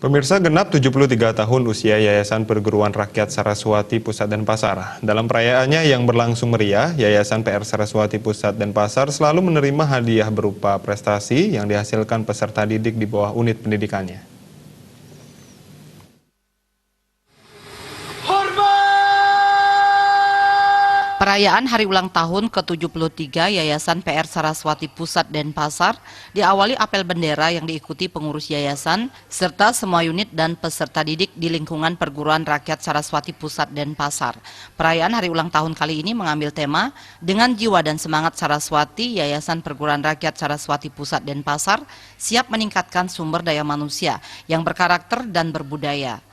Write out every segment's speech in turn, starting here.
Pemirsa, genap 73 tahun usia Yayasan Perguruan Rakyat Saraswati Pusat dan Pasar. Dalam perayaannya yang berlangsung meriah, Yayasan PR Saraswati Pusat dan Pasar selalu menerima hadiah berupa prestasi yang dihasilkan peserta didik di bawah unit pendidikannya. Perayaan hari ulang tahun ke-73 Yayasan PR Saraswati Pusat dan Pasar diawali apel bendera yang diikuti pengurus yayasan serta semua unit dan peserta didik di lingkungan Perguruan Rakyat Saraswati Pusat dan Pasar. Perayaan hari ulang tahun kali ini mengambil tema dengan jiwa dan semangat Saraswati, Yayasan Perguruan Rakyat Saraswati Pusat dan Pasar siap meningkatkan sumber daya manusia yang berkarakter dan berbudaya.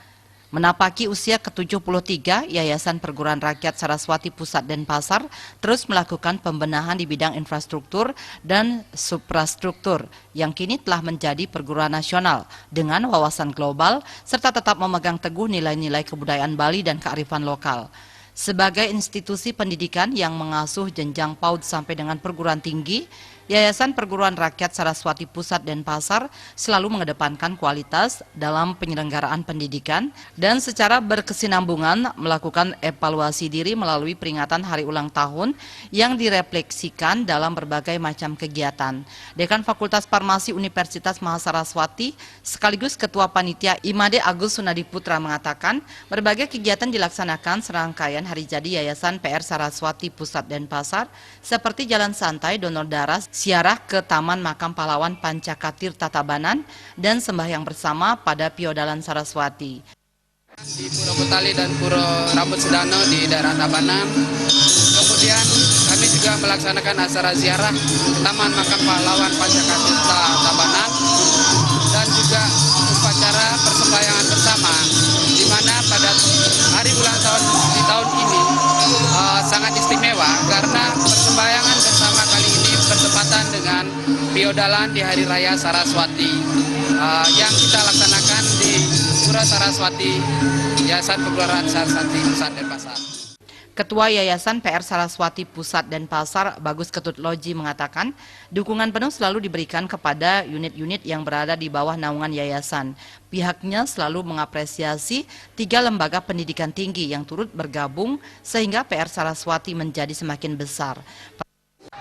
Menapaki usia ke-73, Yayasan Perguruan Rakyat Saraswati Pusat dan Pasar terus melakukan pembenahan di bidang infrastruktur dan suprastruktur yang kini telah menjadi perguruan nasional dengan wawasan global serta tetap memegang teguh nilai-nilai kebudayaan Bali dan kearifan lokal. Sebagai institusi pendidikan yang mengasuh jenjang PAUD sampai dengan perguruan tinggi, Yayasan Perguruan Rakyat Saraswati Pusat dan Pasar selalu mengedepankan kualitas dalam penyelenggaraan pendidikan dan secara berkesinambungan melakukan evaluasi diri melalui peringatan hari ulang tahun yang direfleksikan dalam berbagai macam kegiatan. Dekan Fakultas Farmasi Universitas Mahasaraswati sekaligus Ketua Panitia IMADE Agus Sunadi Putra mengatakan berbagai kegiatan dilaksanakan serangkaian hari jadi Yayasan PR Saraswati Pusat dan Pasar seperti jalan santai donor darah, ziarah ke Taman Makam Pahlawan Pancakatir Tatabanan, dan sembahyang bersama pada Piodalan Saraswati. Di Pura Butali dan Pura Rambut Sedano di daerah Tabanan. Kemudian kami juga melaksanakan acara ziarah ke Taman Makam Pahlawan Pancakatir Tatabanan dan juga upacara persembahyangan bersama, di mana pada hari ulang tahun di tahun ini sangat istimewa karena persembahyangan bersama kali ini bertepatan dengan Piodalan di Hari Raya Saraswati yang kita laksanakan di Pura Saraswati, Yayasan Perguruan Saraswati Pusat dan Pasar. Ketua Yayasan PR Saraswati Pusat dan Pasar, Bagus Ketut Loji, mengatakan dukungan penuh selalu diberikan kepada unit-unit yang berada di bawah naungan yayasan. Pihaknya selalu mengapresiasi 3 lembaga pendidikan tinggi yang turut bergabung sehingga PR Saraswati menjadi semakin besar.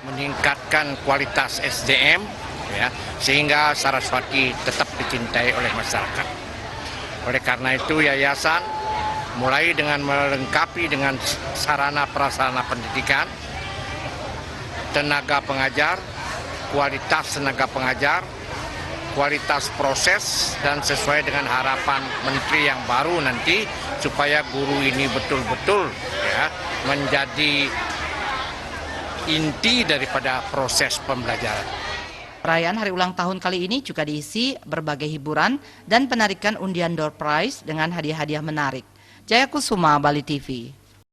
Meningkatkan kualitas SDM ya, sehingga Saraswati tetap dicintai oleh masyarakat. Oleh karena itu yayasan mulai dengan melengkapi dengan sarana prasarana pendidikan, tenaga pengajar, kualitas tenaga pengajar, kualitas proses, dan sesuai dengan harapan menteri yang baru nanti supaya guru ini betul-betul ya menjadi inti daripada proses pembelajaran. Perayaan hari ulang tahun kali ini juga diisi berbagai hiburan dan penarikan undian door prize dengan hadiah-hadiah menarik. Jaya Kusuma, Bali TV.